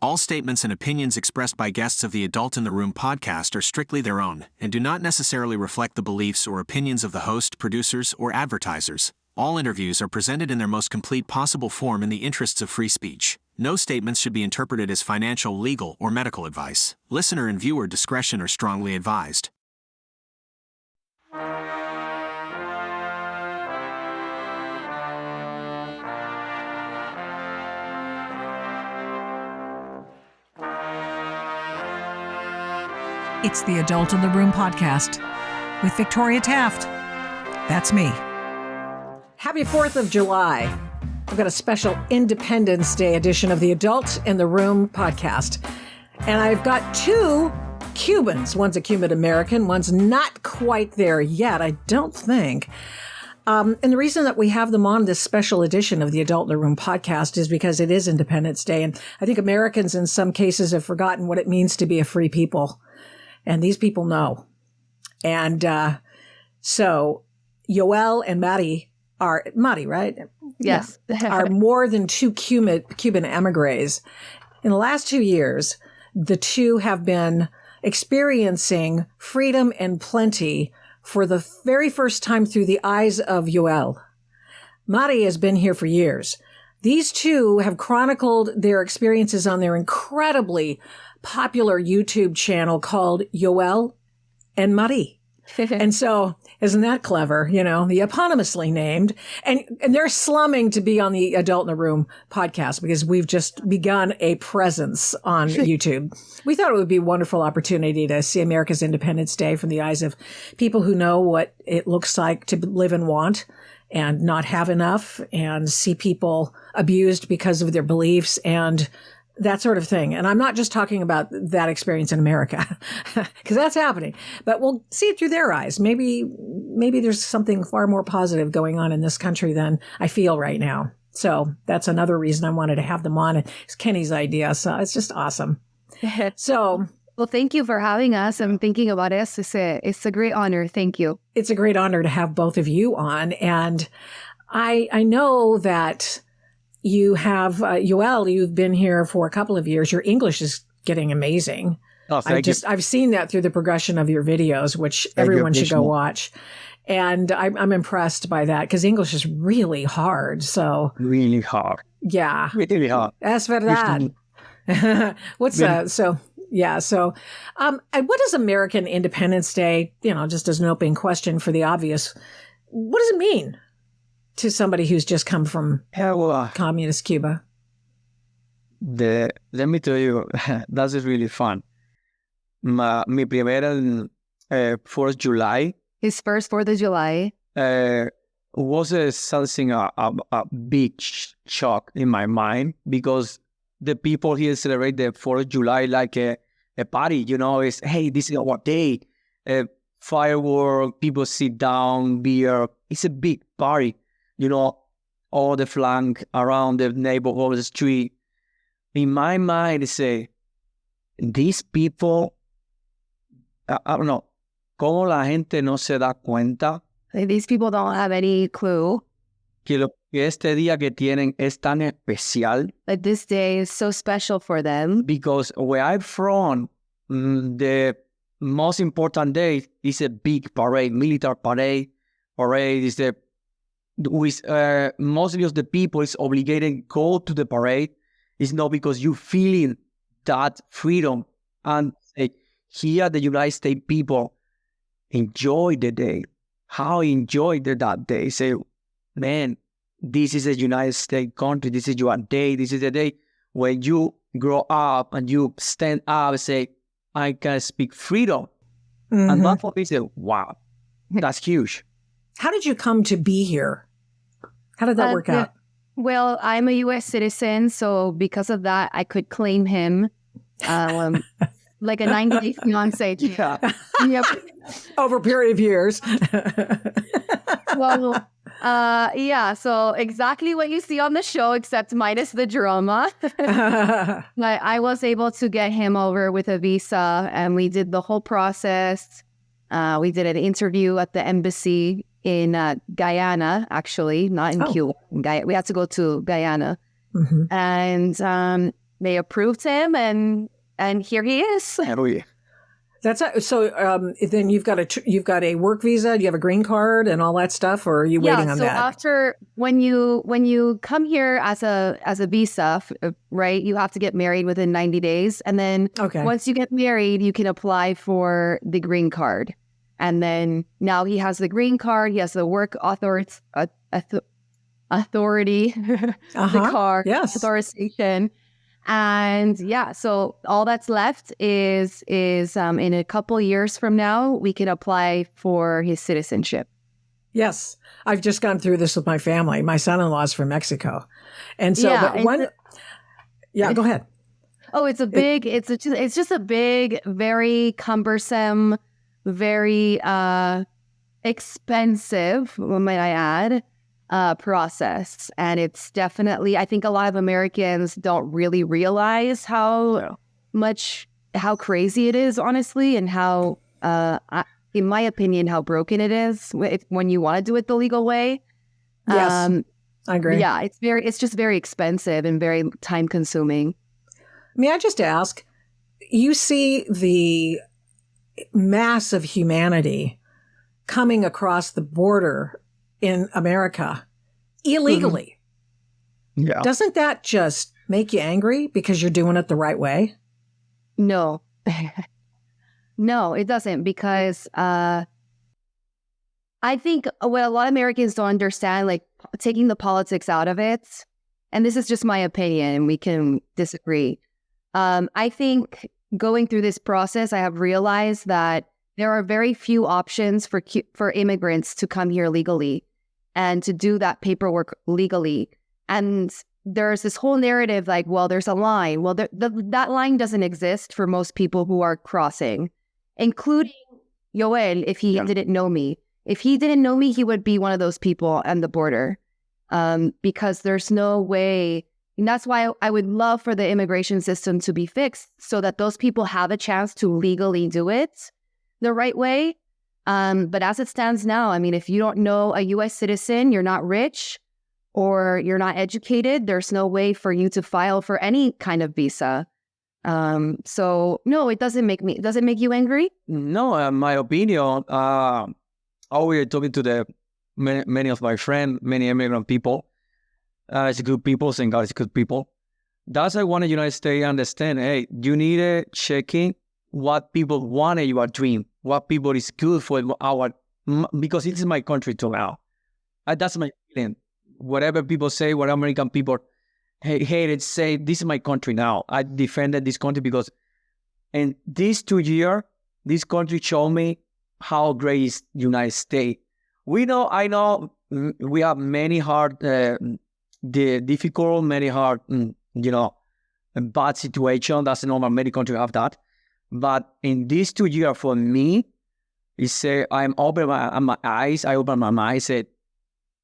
All statements and opinions expressed by guests of the Adult in the Room podcast are strictly their own and do not necessarily reflect the beliefs or opinions of the host, producers, or advertisers. All interviews are presented in their most complete possible form in the interests of free speech. No statements should be interpreted as financial, legal, or medical advice. Listener and viewer discretion are strongly advised. It's the Adult in the Room podcast with Victoria Taft. That's me. Happy 4th of July. I've got a special Independence Day edition of the Adult in the Room podcast. And I've got two Cubans. One's a Cuban American. One's not quite there yet, I don't think. And the reason that we have them on this special edition of the Adult in the Room podcast is because it is Independence Day. And I think Americans in some cases have forgotten what it means to be a free people. And these people know. And so Yoel and Mari are, Mari, right? Yes. Yeah, are more than two Cuban emigres. In the last 2 years, the two have been experiencing freedom and plenty for the very first time through the eyes of Yoel. Mari has been here for years. These two have chronicled their experiences on their incredibly popular YouTube channel called Yoel and Mari. And so, isn't that clever? You know, the eponymously named. And they're slumming to be on the Adult in the Room podcast because we've just begun a presence on YouTube. We thought it would be a wonderful opportunity to see America's Independence Day from the eyes of people who know what it looks like to live and want and not have enough, and see people abused because of their beliefs and that sort of thing. And I'm not just talking about that experience in America, because that's happening, but we'll see it through their eyes. Maybe there's something far more positive going on in this country than I feel right now. So that's another reason I wanted to have them on. It's Kenny's idea. So it's just awesome. So, well, thank you for having us and thinking about us. It's a great honor. Thank you. It's a great honor to have both of you on. And I know that you have, Yoel, you've been here for a couple of years. Your English is getting amazing. Oh, thank you. I've seen that through the progression of your videos, which everyone should go watch. And I'm impressed by that because English is really hard. So really hard. Yeah. Really hard. Es verdad. What's that? So, yeah. So, and what is American Independence Day? You know, just as an opening question for the obvious, what does it mean to somebody who's just come from communist Cuba? Let me tell you, that is really fun. Mi primera 4th July. His first 4th of July. Was something, a big shock in my mind, because the people here celebrate the 4th of July like a party, you know, it's, hey, this is our day. Firework, people sit down, beer. It's a big party. You know, all the flank around the neighborhood, the street. In my mind, say, these people, I don't know, ¿cómo la gente no se da cuenta? Like, these people don't have any clue. Que este día que tienen es tan especial. Like, this day is so special for them. Because where I'm from, the most important day is a big parade, military parade. Parade is the with mostly of the people is obligated go to the parade. It's not because you feeling that freedom. And here the United States people enjoy the day. How enjoy that day? Say, man, this is a United States country. This is your day. This is the day when you grow up and you stand up and say, I can speak freedom. Mm-hmm. And that's what they say, wow, that's huge. How did you come to be here? How did that work out? Well, I'm a U.S. citizen, so because of that, I could claim him like a 90-day fiancé. Yeah. Yep. Over a period of years. Well, yeah, so exactly what you see on the show, except minus the drama. I was able to get him over with a visa, and we did the whole process. We did an interview at the embassy in Guyana, actually, not in Cuba. We had to go to Guyana. Mm-hmm. And they approved him, and here he is. So then you've got a work visa, do you have a green card and all that stuff, or are you waiting on so that? after when you come here as a visa, right, you have to get married within 90 days, and then once you get married, you can apply for the green card. And then now he has the green card, he has the work authority, the car authorization. And so all that's left is in a couple years from now, we can apply for his citizenship. Yes. I've just gone through this with my family. My son-in-law's from Mexico. And so, go ahead. Oh, it's just a big, very cumbersome, very expensive, might I add, process. And it's definitely, I think a lot of Americans don't really realize how crazy it is, honestly, and how, in my opinion, how broken it is when you want to do it the legal way. Yes, I agree. Yeah, it's just very expensive and very time consuming. May I just ask, you see the mass of humanity coming across the border in America illegally. Mm-hmm. Yeah. Doesn't that just make you angry because you're doing it the right way? No. No, it doesn't, because I think what a lot of Americans don't understand, like taking the politics out of it, and this is just my opinion, we can disagree. I think going through this process, I have realized that there are very few options for immigrants to come here legally and to do that paperwork legally. And there's this whole narrative like, well, there's a line. Well, that line doesn't exist for most people who are crossing, including Yoel, if he didn't know me. If he didn't know me, he would be one of those people on the border, because there's no way. And that's why I would love for the immigration system to be fixed so that those people have a chance to legally do it the right way. But as it stands now, I mean, if you don't know a U.S. citizen, you're not rich or you're not educated, there's no way for you to file for any kind of visa. So no, does it make you angry? No, in my opinion, always talking to many of my friends, many immigrant people, it's good people, saying God is good people. That's why I want the United States to understand, hey, you need to checking what people want in your dream, what people is good for because it is my country too now. That's my feeling. Whatever people say, what American people hate it, say, this is my country now. I defended this country because in these 2 years, this country showed me how great is the United States. I know we have many hard, difficult, many hard, bad situation. That's normal. Many countries have that. But in these 2 years, for me, I'm open my eyes. I open my mind.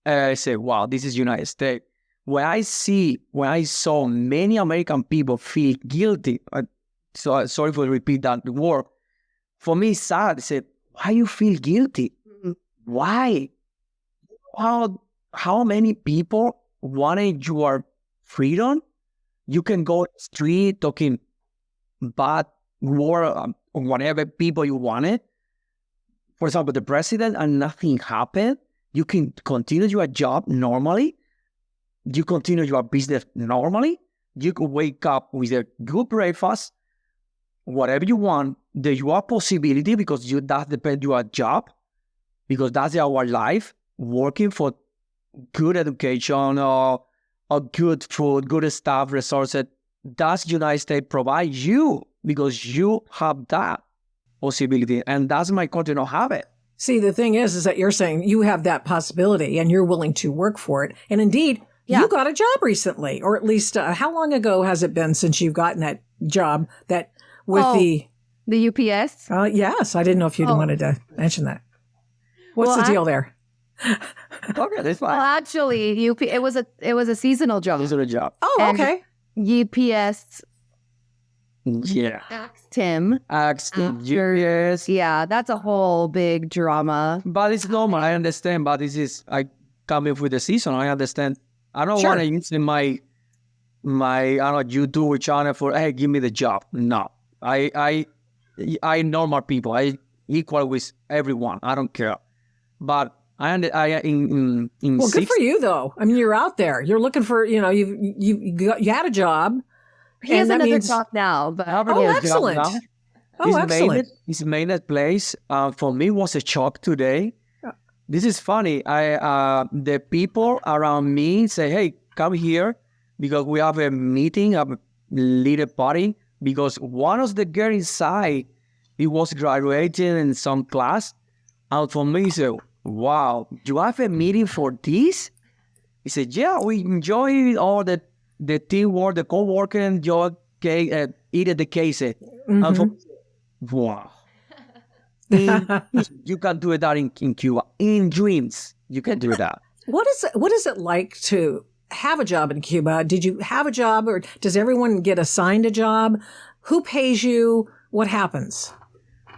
I say, wow, this is United States. When I saw many American people feel guilty, so sorry for repeat that word. For me, it's sad. I said, why you feel guilty? Mm-hmm. Why? How many people wanted your freedom? You can go to the street talking bad word, whatever people you wanted. For example, the president, and nothing happened. You can continue your job normally. You continue your business normally. You could wake up with a good breakfast, whatever you want. There you are possibility because that depends your job, because that's our life, working for good education or good food, good staff, resources. That's United States provide you because you have that possibility, and that's my country not have it. See, the thing is that you're saying you have that possibility and you're willing to work for it. And indeed, you got a job recently, or at least how long ago has it been since you've gotten that job that with the UPS? Yes, I didn't know if you wanted to mention that. What's the deal there? Okay, that's fine. Well, actually, it was a seasonal job. Seasonal job. Oh, okay. UPS. Yeah. Asked him. Yes. Yeah, that's a whole big drama. But it's normal. I understand. But I coming with the season. I understand. I don't want to use my my I don't know, YouTube channel for, hey, give me the job. No, I normal people. I equal with everyone. I don't care. But I in Well, good six, for you though. I mean, you're out there. You're looking for, you know, you had a job. He has And that another means- job now, but Oh, excellent. Oh, excellent. He's made that place. For me, was a shock today. This is funny. The people around me say, "Hey, come here," because we have a meeting, a little party. Because one of the girls inside, he was graduating in some class, and for me, he said, "Wow, you have a meeting for this?" He said, "Yeah, we enjoy all the teamwork, the co-worker, and enjoy eat the case." And for wow. You can do that in Cuba. In dreams, you can do that. What is it like to have a job in Cuba? Did you have a job, or does everyone get assigned a job? Who pays you? What happens?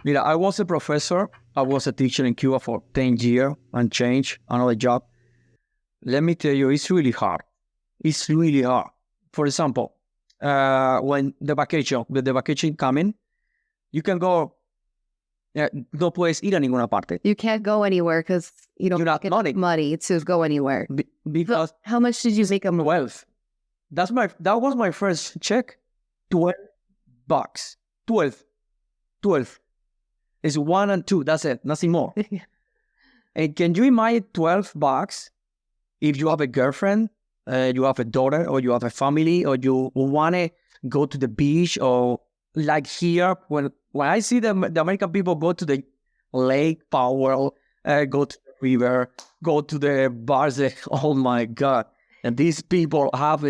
You know, I was a professor. I was a teacher in Cuba for 10 years and changed another job. Let me tell you, it's really hard. It's really hard. For example, when the vacation coming, you can go, no puedes ir a ninguna parte. you can't go anywhere because you don't You're not get money. money to go anywhere. Because How much did you make a month? 12. That was my first check. $12. 12. It's 1 and 2. That's it. Nothing more. And can you imagine $12 if you have a girlfriend, you have a daughter, or you have a family, or you want to go to the beach, or like here, when I see the American people go to the lake, Powell, go to the river, go to the bars, oh my God. And these people have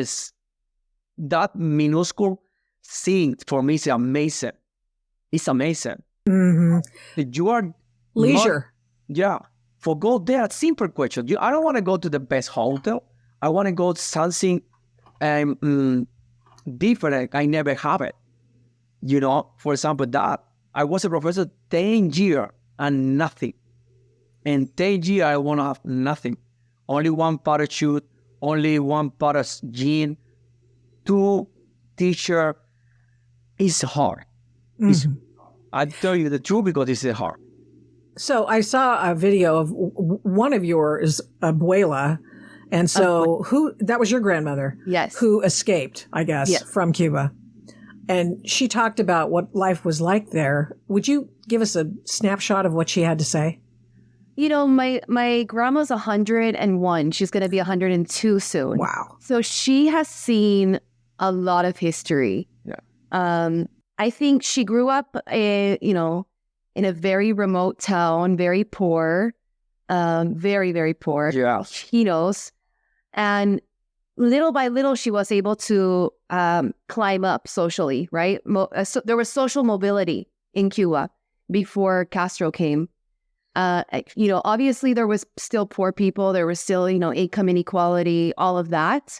that minuscule thing for me is amazing. It's amazing. Mm-hmm. You are Leisure. yeah. For go there, simple question. I don't want to go to the best hotel. I want to go to something different. I never have it. You know, for example, that I was a professor 10 years and nothing. In 10 years, I want to have nothing. Only one parachute, only one pair of jeans, 2 teacher. It's hard. I tell you the truth because it's hard. So I saw a video of one of yours, Abuela. And so that was your grandmother? Yes. Who escaped, I guess, Yes. from Cuba. And she talked about what life was like there. Would you give us a snapshot of what she had to say? You know, my grandma's 101. She's going to be 102 soon. Wow. So she has seen a lot of history. Yeah. I think she grew up, in a very remote town, very poor, very, very poor. Yeah. Chinos. And little by little, she was able to climb up socially, right? So there was social mobility in Cuba before Castro came. Obviously there was still poor people. There was still, income inequality, all of that.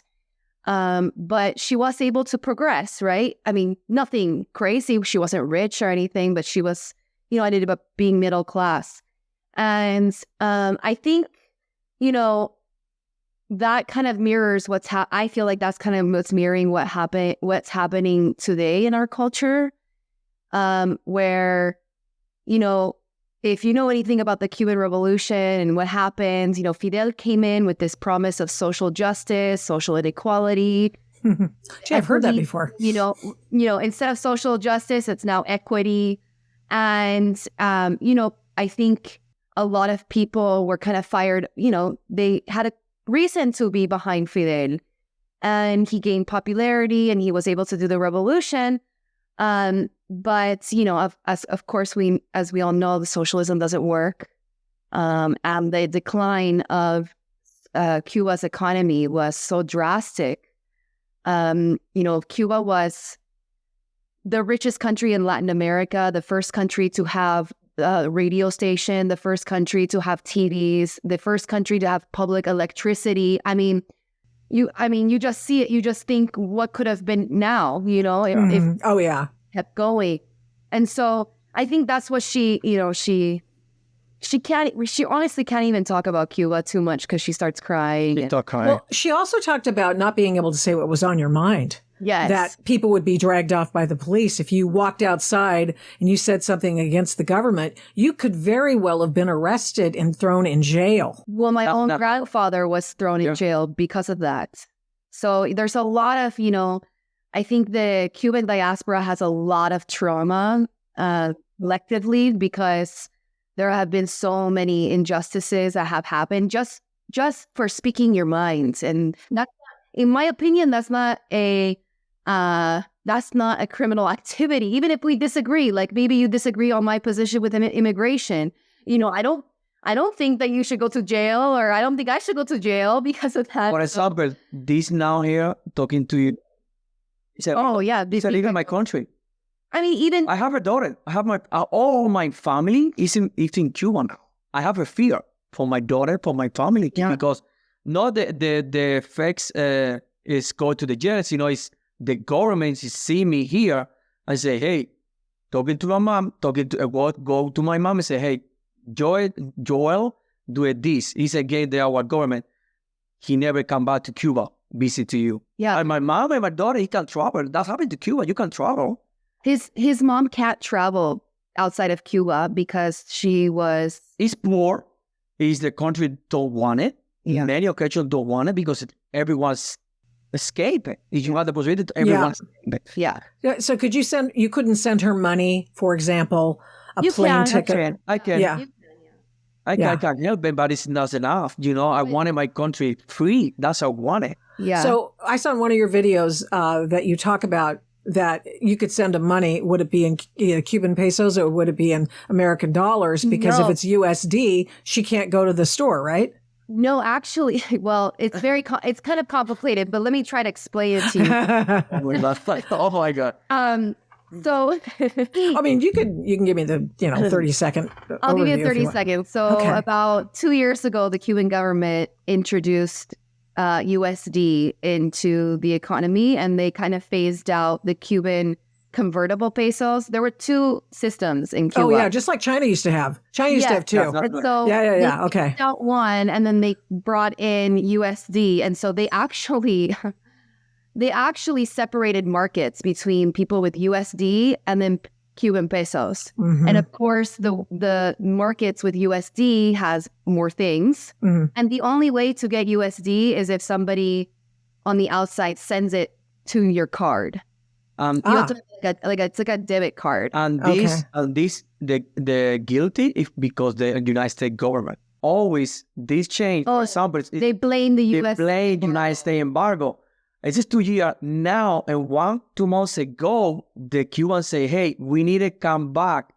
But she was able to progress, right? I mean, nothing crazy. She wasn't rich or anything, but she was, ended up being middle class. And I think, that kind of mirrors I feel like that's kind of what's mirroring what's happening today in our culture, where, if you know anything about the Cuban Revolution and what happened, Fidel came in with this promise of social justice, social inequality. Gee, I've heard that before. Instead of social justice, it's now equity. And, I think a lot of people were kind of fired, they had a reason to be behind Fidel. And he gained popularity and he was able to do the revolution. But, of course, as we all know, the socialism doesn't work. And the decline of Cuba's economy was so drastic. Cuba was the richest country in Latin America, the first country to have a radio station, the first country to have TVs, the first country to have public electricity. You just see it. You just think, what could have been now, if Oh, yeah. kept going. And so I think that's what she She honestly can't even talk about Cuba too much because she starts crying. Well, she also talked about not being able to say what was on your mind. Yes. That people would be dragged off by the police. If you walked outside and you said something against the government, you could very well have been arrested and thrown in jail. Well, my own grandfather was thrown in jail because of that. So there's a lot of, I think the Cuban diaspora has a lot of trauma collectively because there have been so many injustices that have happened just for speaking your mind. And that, in my opinion, that's not a criminal activity. Even if we disagree, like maybe you disagree on my position with immigration, I don't think that you should go to jail, or I don't think I should go to jail because of that. For example, this now here talking to you. Oh yeah, it's illegal in my country. I mean, even I have a daughter. I have all my family is in Cuba now. I have a fear for my daughter, for my family, because not the facts is go to the jails. It's the government is see me here. I say, hey, talking to my mom, go to my mom and say, hey, Joel, do this. He's against our government. He never come back to Cuba, visit to you. Yeah. And my mom and my daughter, he can travel. That's happened to Cuba. You can travel. His mom can't travel outside of Cuba because It's poor. It's the country don't want it. Yeah. Many occasions don't want it because everyone's escaping. If you have the possibility, everyone's escaping. Yeah. So you couldn't send her money, for example, a plane ticket? I can. Yeah. I can help them, but it's not enough. I wanted my country free. That's how I want it. Yeah. So I saw in one of your videos that you talk about that you could send them money. Would it be in Cuban pesos or would it be in American dollars? Because if it's USD, she can't go to the store, right? No, actually, well, it's it's kind of complicated, but let me try to explain it to you. Oh my God. So, I mean, you can give me the 30-second. I'll give you 30 seconds. So, about 2 years ago, the Cuban government introduced USD into the economy, and they kind of phased out the Cuban convertible pesos. There were two systems in Cuba. Oh yeah, just like China used to have. China used to have two. And so yeah. Okay. They phased out one, and then they brought in USD, and so they actually separated markets between people with USD and then Cuban pesos. Mm-hmm. And of course, the markets with USD has more things. Mm-hmm. And the only way to get USD is if somebody on the outside sends it to your card. You have to it's like a debit card. And the guilty is because the United States government always this change. For example, they blame the US. They blame United States embargo. It's just 2 years now, and 2 months ago, the Cubans say, "Hey, we need to come back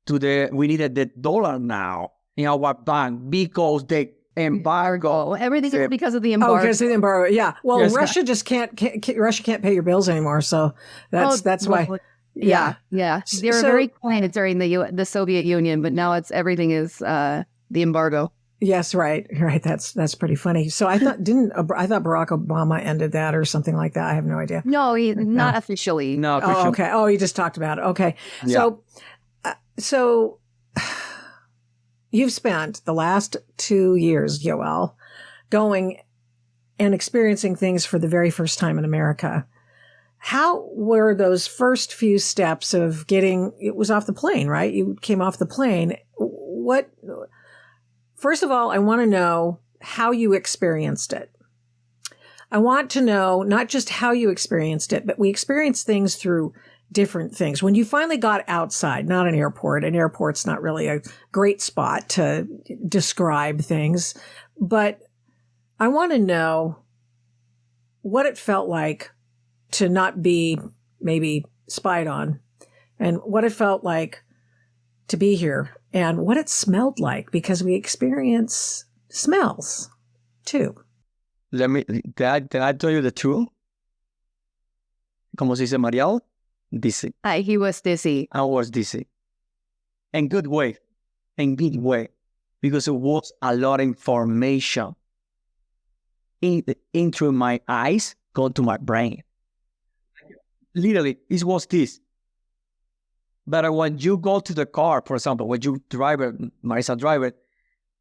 we needed the dollar now in our bank because the embargo." Everything is because of the embargo. Oh, because of the embargo. Yeah. Well, yes, Russia just can't pay your bills anymore, so that's why. Yeah. They were very quiet during the Soviet Union, but now everything is the embargo. Yes, right. That's pretty funny. So I thought Barack Obama ended that or something like that. I have no idea. No, not officially. No. Oh, okay. Oh, he just talked about it. Okay. Yeah. So you've spent the last 2 years, Yoel, going and experiencing things for the very first time in America. How were those first few steps of it was off the plane, right? You came off the plane. First of all, I want to know how you experienced it. I want to know not just how you experienced it, but we experience things through different things. When you finally got outside, not an airport's not really a great spot to describe things, but I want to know what it felt like to not be maybe spied on and what it felt like to be here. And what it smelled like, because we experience smells too. Can I tell you the truth? Como se dice mareado? Dizzy. He was dizzy. I was dizzy. In good way. Because it was a lot of information into my eyes, go to my brain. Literally, it was this. But when you go to the car, for example, when you Marisa driver,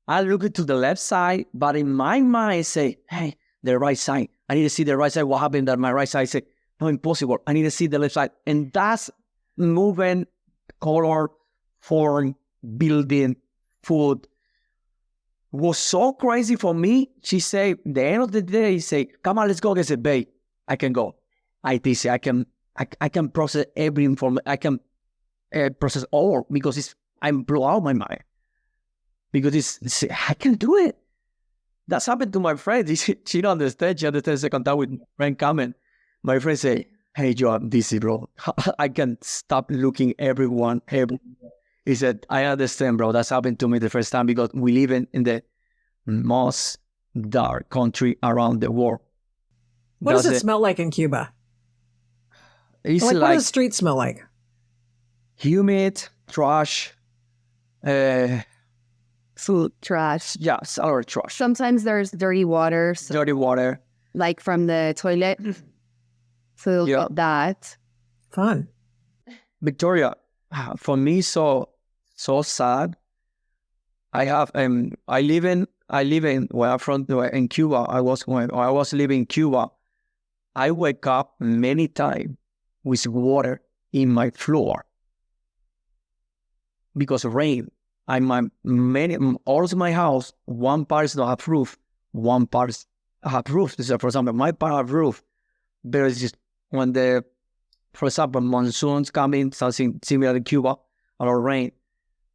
I look to the left side, but in my mind I say, hey, the right side. I need to see the right side. What happened that my right side say, no, impossible. I need to see the left side. And that's moving, color, form, building, food. Was so crazy for me. She said, the end of the day, say, come on, let's go. I said, babe, I can go. I can process every information. I can process all because I'm blow out my mind. Because I can do it. That's happened to my friend. She don't understand. She understands second time with friend coming. My friend say, hey, Joe, I'm dizzy, bro. I can stop looking everyone. He said, I understand, bro. That's happened to me the first time because we live in the most dark country around the world. What does it smell like in Cuba? It's what does the street smell like? Humid, trash, food, trash. Yeah, sour trash. Sometimes there's dirty water. Dirty water. Like from the toilet. So yeah. That. Fun. Victoria, for me, so sad. I live in where I'm from in Cuba. When I was living in Cuba, I wake up many times with water in my floor because of rain. All of my house, one part is not have roof, one part have roof. So for example, my part have roof. There is just when for example, monsoons come in, something similar to Cuba, or rain.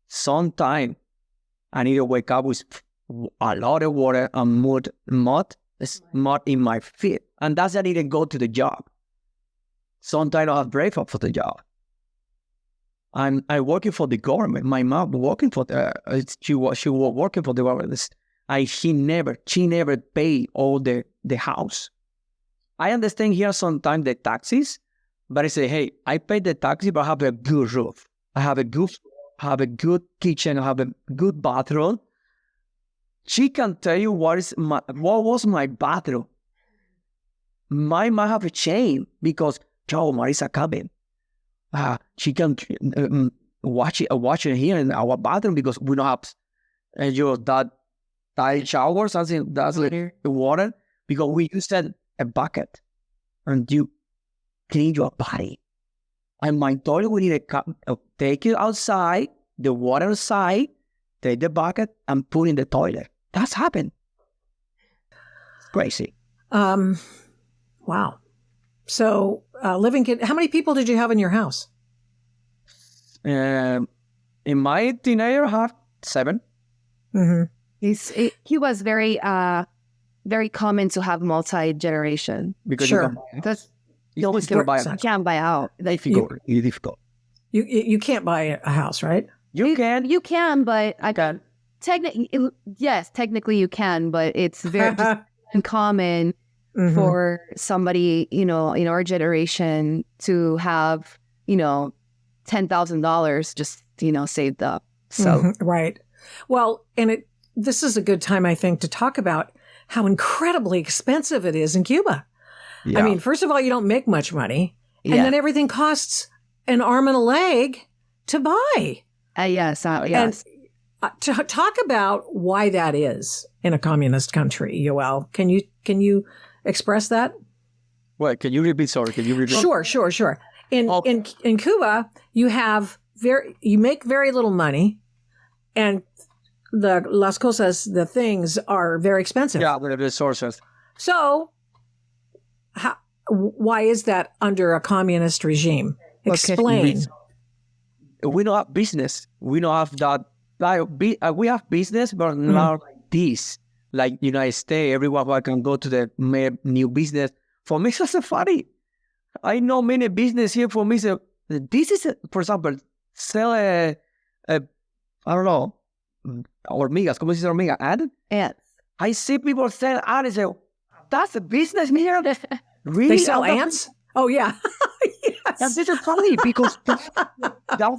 Sometimes I need to wake up with a lot of water and mud in my feet. And that's why I need to go to the job. Sometimes I have breakfast for the job. I'm working for the government. My mom working for she was working for the government. She never paid all the house. I understand here sometimes the taxes, but I say, hey, I pay the taxi, but I have a good roof. I have a good kitchen. I have a good bathroom. She can tell you what was my bathroom. My mom have a chain because Joel Marisa coming. She can watch it here in our bathroom because we don't have that shower, something that's like water, because we use a bucket and you clean your body. And my toilet, we need to take it outside, the water outside, take the bucket and put in the toilet. That's happened. It's crazy. Wow. So, how many people did you have in your house? In my teenager, I have 7. Mm-hmm. He was very common to have multi-generation. Because sure. You can't buy out. It's difficult. You can't buy a house, right? You can, but I can. Technically you can, but it's very uncommon for somebody, in our generation to have, $10,000 just, saved up. So right. Well, and this is a good time, I think, to talk about how incredibly expensive it is in Cuba. Yeah. I mean, first of all, you don't make much money, and then everything costs an arm and a leg to buy. Yes. And to talk about why that is in a communist country, Yoel, can you express that? Well, can you repeat? Sorry, can you repeat? Sure. In Cuba, you make very little money, and the things are very expensive. Yeah, the resources. So, why is that under a communist regime? Explain. We don't have business. We don't have that. We have business, but not this. Like United States, everyone can go to the new business. For me, it's just funny. I know many business here. For me, this is, for example, sell I don't know, hormigas. ¿Cómo se dice hormiga? Ad? Yes. I see people sell ads and say, that's a business here. Really? They sell ants? Oh, yeah. Yes. And this is funny because that's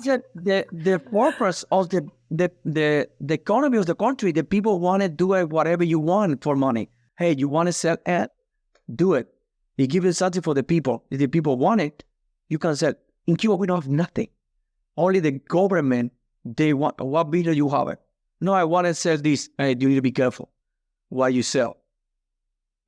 the purpose of the economy of the country. The people want to do it whatever you want for money. Hey, you want to sell ad? Do it. You give it something for the people. If the people want it, you can sell. In Cuba, we don't have nothing. only the government, they want, what business you have? No, I want to sell this. Hey, you need to be careful what you sell.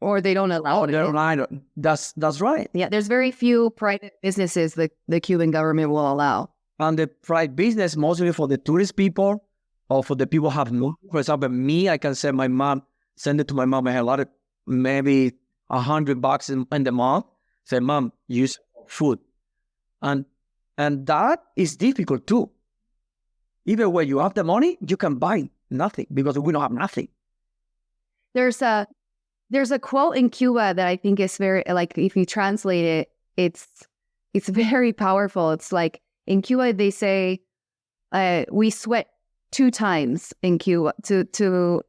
Or they don't allow it. That's right. Yeah, there's very few private businesses that the Cuban government will allow. And the private business, mostly for the tourist people or for the people who have no. For example, me, I can send it to my mom. I have a lot of, maybe $100 in the month. Say, Mom, use food. And that is difficult too. Even when you have the money, you can buy nothing because we don't have nothing. There's a quote in Cuba that I think is very, like, if you translate it, it's very powerful. It's like, in Cuba, they say, we sweat 2 times in Cuba,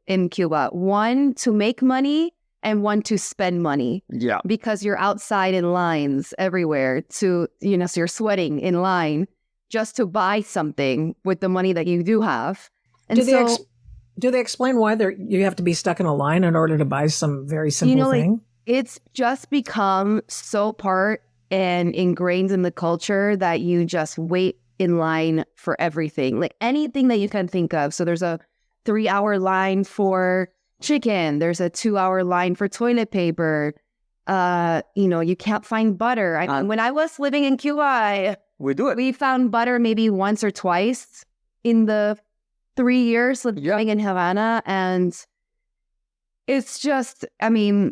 in Cuba. 1 to make money and 1 to spend money. Yeah. Because you're outside in lines everywhere so you're sweating in line just to buy something with the money that you do have. And do they explain why you have to be stuck in a line in order to buy some very simple thing? Like, it's just become so part and ingrained in the culture that you just wait in line for everything, like anything that you can think of. So there's a 3-hour line for chicken. There's a 2-hour line for toilet paper. You can't find butter. When I was living in Cuba, we found butter maybe once or twice in the 3 years living in Havana. And it's just, me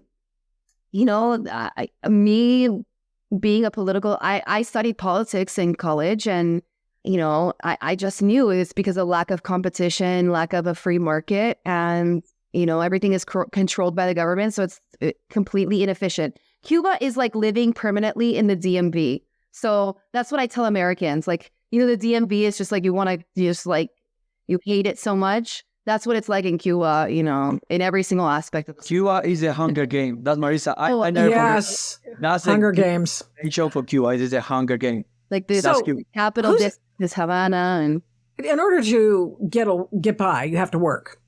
being a political, I studied politics in college, and, I just knew it's because of lack of competition, lack of a free market, and, everything is controlled by the government. So it's completely inefficient. Cuba is like living permanently in the DMV. So that's what I tell Americans. Like, the DMV is just like, you hate it so much. That's what it's like in Cuba, in every single aspect of it. Cuba is a Hunger Game. That's Marisa. I never yes. forget. That's Hunger Games. A show for Cuba. It is a Hunger Game. Like the capital is Havana. And in order to get by, you have to work.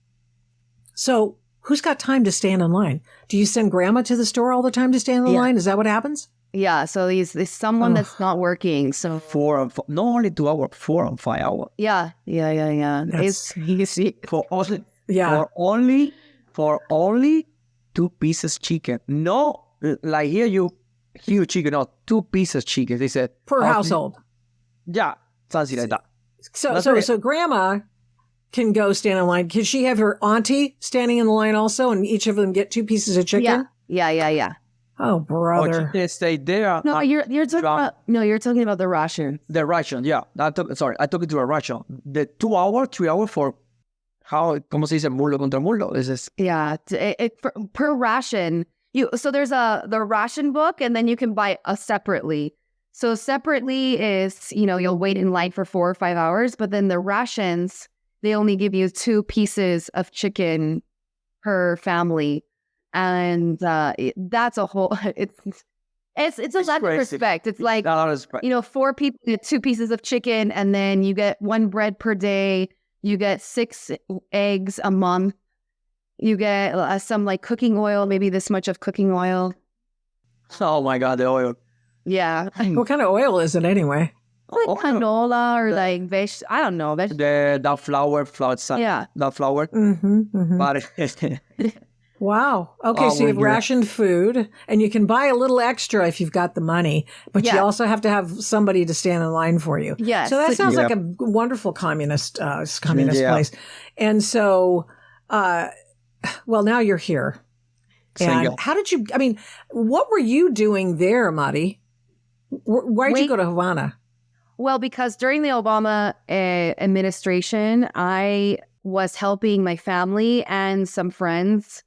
So who's got time to stand in line? Do you send grandma to the store all the time to stand in line? Is that what happens? Yeah, so there's someone that's not working. So 4 and 4, not only 2 hours, 4 and 5 hours. Yeah. It's easy for only 2 pieces chicken. No, like here you chicken, no, 2 pieces chicken. They said per household. Yeah, something like that. So grandma can go stand in line. Can she have her auntie standing in the line also, and each of them get 2 pieces of chicken? Yeah. Oh, brother! They stay there. No, you're talking about the ration. The ration, yeah. I took it to a ration. The 2 hour, 3 hour for ¿cómo se dice? Muslo contra muslo. Yeah, per ration. So there's the ration book, and then you can buy a separately. So separately is, you'll wait in line for 4 or 5 hours, but then the rations, they only give you 2 pieces of chicken per family. And that's a whole, it's a lot of respect. It's like, 4 people get 2 pieces of chicken, and then you get 1 bread per day. You get 6 eggs a month. You get some like cooking oil, maybe this much of cooking oil. Oh my God, the oil. Yeah. What kind of oil is it anyway? Like canola or like I don't know. The flour. Yeah. The flour. Mm-hmm. But wow. Okay, so you have rationed food, and you can buy a little extra if you've got the money, but you also have to have somebody to stand in line for you. Yes. So that sounds like a wonderful communist place. And so, well, now you're here. And how did you, what were you doing there, Mari? Why did you go to Havana? Well, because during the Obama administration, I was helping my family and some friends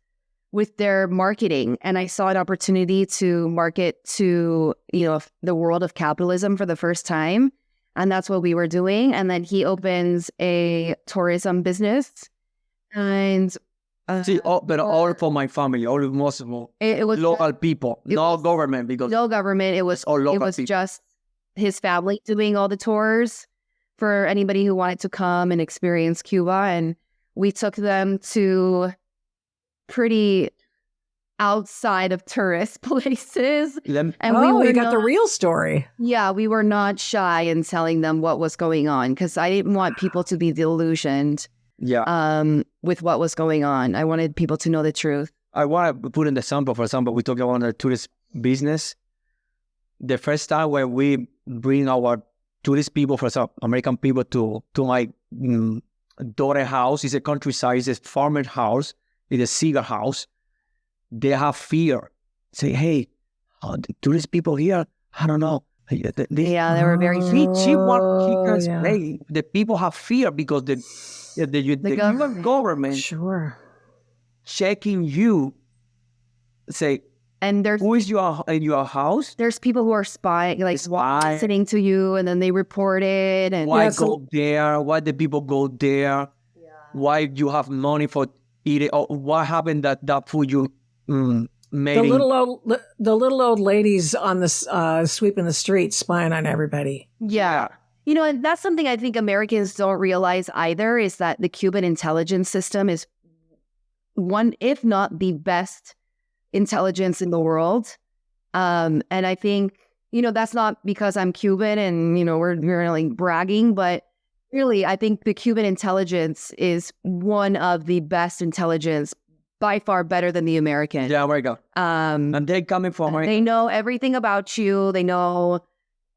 with their marketing. And I saw an opportunity to market to, the world of capitalism for the first time. And that's what we were doing. And then he opens a tourism business. And all for my family, most of all. It was local people, no government. Because no government. It was just his family doing all the tours for anybody who wanted to come and experience Cuba. And we took them to pretty outside of tourist places. And you got the real story. Yeah, we were not shy in telling them what was going on because I didn't want people to be delusioned with what was going on. I wanted people to know the truth. I want to put in the example. For example, we talk about the tourist business. The first time when we bring our tourist people, for example, American people to my daughter's house, it's a countryside, it's a farmer's house, it's a cigar house. They have fear. Say, hey, the tourist people here, I don't know. They were very The people have fear because the government checking you. Say, and there's who is in your house? There's people who are spying, listening to you, and then they report it. And why go there? Why the people go there? Yeah. Why you have money for eating? Or what happened that food you made? The little old ladies on the sweeping the streets, spying on everybody. Yeah. You know, and that's something I think Americans don't realize either, is that the Cuban intelligence system is one, if not the best intelligence in the world. And I think, you know, that's not because I'm Cuban and, you know, we're really bragging, but really, I think the Cuban intelligence is one of the best intelligence, by far better than the American. Yeah, there you go. And they're coming from... They know everything about you. They know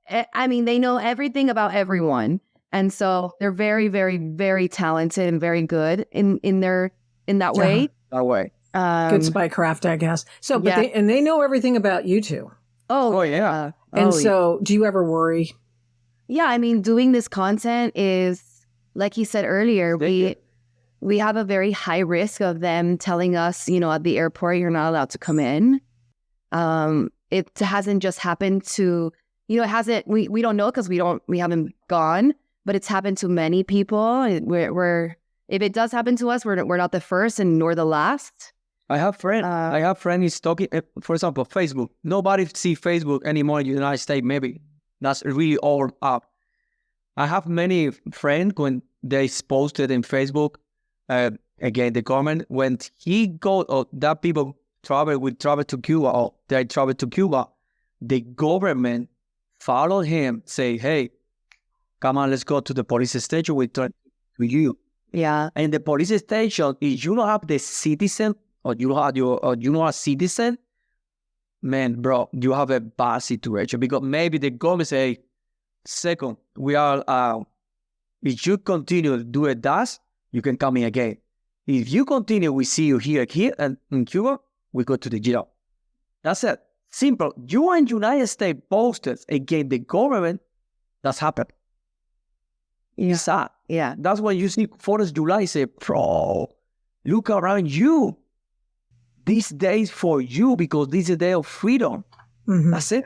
everything about everyone. And so they're very, very, very talented and very good in that way. That way. Good spycraft, I guess. So, but they know everything about you two. Oh yeah. So, do you ever worry? Yeah, I mean, doing this content is, like he said earlier, we have a very high risk of them telling us, you know, at the airport, you're not allowed to come in. It hasn't just happened to, you know, it hasn't. We don't know because we haven't gone, but it's happened to many people. If it does happen to us, we're not the first and nor the last. I have friend is talking, for example, Facebook. Nobody see Facebook anymore in the United States, maybe. That's really all up. I have many friends when they posted in Facebook, again, the government, when that people travel to Cuba, or they travel to Cuba, the government follow him, say, hey, come on, let's go to the police station, we turn to you. Yeah. And the police station, if you don't have the citizen, or you know a citizen, man, bro, you have a bad situation. Because maybe the government say, second, we are, if you continue to do it, you can come in again. If you continue, we see you here, and in Cuba, we go to the jail. That's it. Simple. You and United States posted against the government, that's happened. Yeah. It's sad. Yeah. That's why you see 4th of July say, bro, look around you. These days for you, because this is a day of freedom. Mm-hmm. That's it.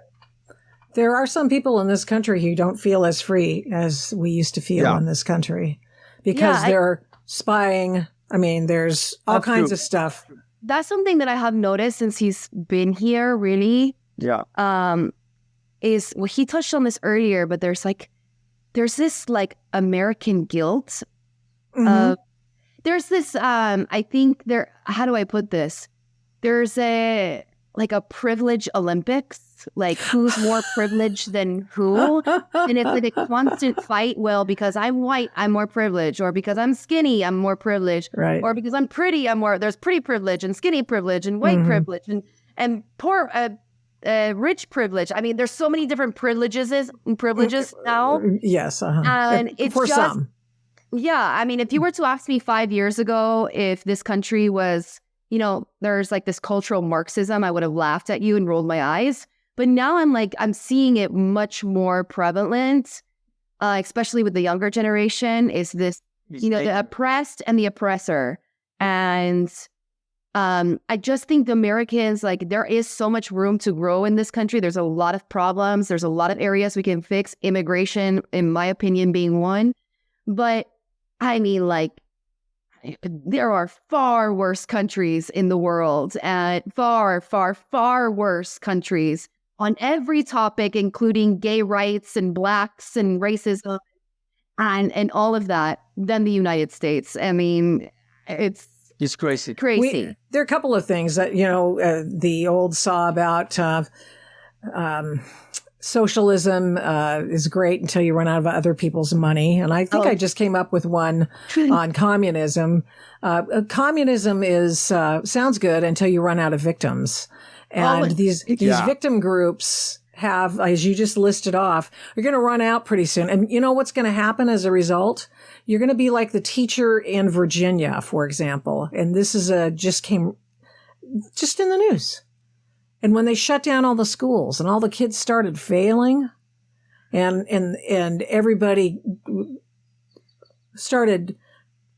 There are some people in this country who don't feel as free as we used to feel in this country because they're spying. I mean, there's all kinds of stuff. That's something that I have noticed since he's been here, really. Yeah. He touched on this earlier, but there's this American guilt. Mm-hmm. There's this, I think how do I put this? There's a privilege Olympics, like who's more privileged than who. And it's like a constant fight. Well, because I'm white, I'm more privileged. Or because I'm skinny, I'm more privileged. Right. Or because I'm pretty, there's pretty privilege and skinny privilege and white privilege and poor, rich privilege. I mean, there's so many different privileges now. Yes. And it's for some. Yeah. I mean, if you were to ask me 5 years ago if this country was, you know, there's like this cultural Marxism, I would have laughed at you and rolled my eyes. But now I'm seeing it much more prevalent, especially with the younger generation, is this, you know, the oppressed and the oppressor. And I just think the Americans, there is so much room to grow in this country. There's a lot of problems. There's a lot of areas we can fix, immigration, in my opinion, being one. But I mean, there are far worse countries in the world, and far, far, far worse countries on every topic, including gay rights and blacks and racism and all of that, than the United States. I mean, it's It's crazy. Crazy. There are a couple of things that, the old saw about socialism is great until you run out of other people's money. And I think I just came up with one on communism. Communism sounds good until you run out of victims. And these victim groups have, as you just listed off, you're going to run out pretty soon. And you know what's going to happen as a result? You're going to be like the teacher in Virginia, for example. And this is just in the news. And when they shut down all the schools and all the kids started failing and everybody started,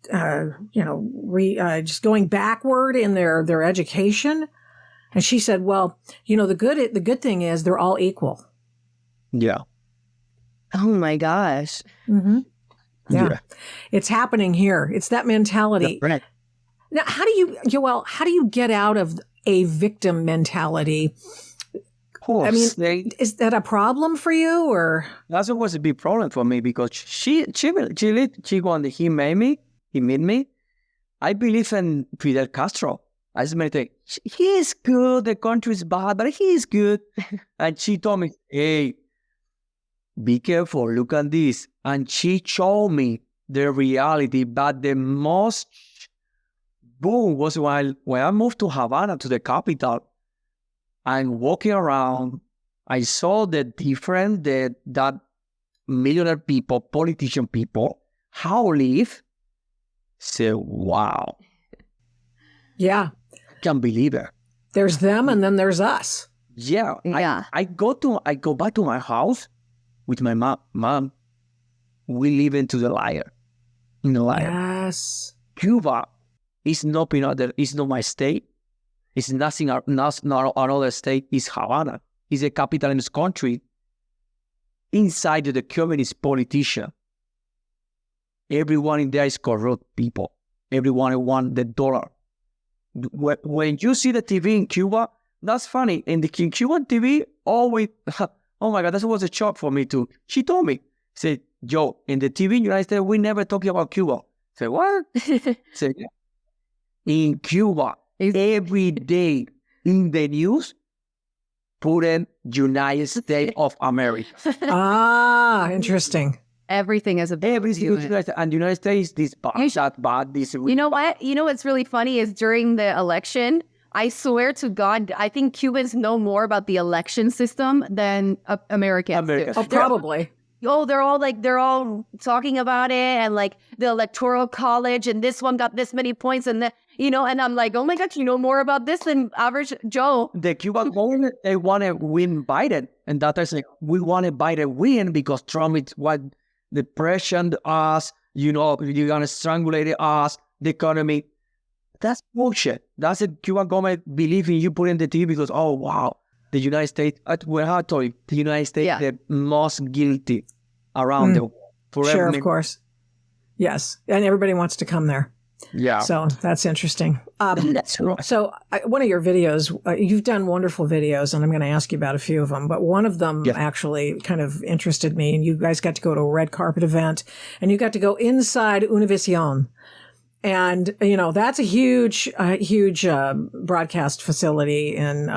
just going backward in their education. And she said, well, the good thing is they're all equal. Yeah. Oh my gosh. Mm-hmm. Yeah. It's happening here. It's that mentality. Right. Now, how do you get out of a victim mentality? Of course. Is that a problem for you, or? That was a big problem for me because he made me. I believe in Fidel Castro. I said, many he is good, the country is bad, but he is good. And she told me, hey, be careful, look at this. And she showed me the reality, but the most boom was when I moved to Havana, to the capital, and walking around, I saw the different, that millionaire people, politician people, how live. Say, wow. Yeah. Can't believe it. There's them and then there's us. Yeah. I go back to my house with my mom. We live in the liar. Yes. Cuba is not my state. It's nothing, not another state. It's Havana. It's a capitalist country. Inside the communist politician. Everyone in there is corrupt people. Everyone wants the dollar. When you see the TV in Cuba, that's funny. In the Cuban TV, always, oh my God, that was a shock for me too. She told me, said, Joe, in the TV in the United States, we never talk about Cuba. I said, what? Said, in Cuba, every day in the news, put in United States of America. Interesting. Everything is a everything. And the United States, this bad, that bad, this. You know what? You know what's really funny is during the election, I swear to God, I think Cubans know more about the election system than Americans do. Oh, probably. They're all talking about it and like the electoral college and this one got this many points and and I'm like, oh my God, you know more about this than average Joe. The Cuban government, they want to win Biden. And that is like, we want to Biden win because Trump is what the pressure us, you're going to strangulate us, the economy. That's bullshit. That's a Cuban government believing you put in the TV because, oh, wow, the United States, the United States, the most guilty around the world. Sure, of course. Yes. And everybody wants to come there. Yeah. So that's interesting. That's right. So one of your videos, you've done wonderful videos, and I'm going to ask you about a few of them, but one of them actually kind of interested me, and you guys got to go to a red carpet event, and you got to go inside Univision. And, that's a huge broadcast facility and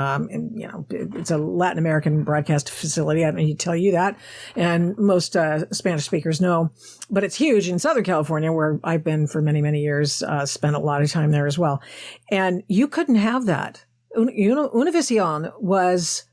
it's a Latin American broadcast facility. I don't need to tell you that. And most Spanish speakers know, but it's huge in Southern California where I've been for many, many years, spent a lot of time there as well. And you couldn't have that. Univision was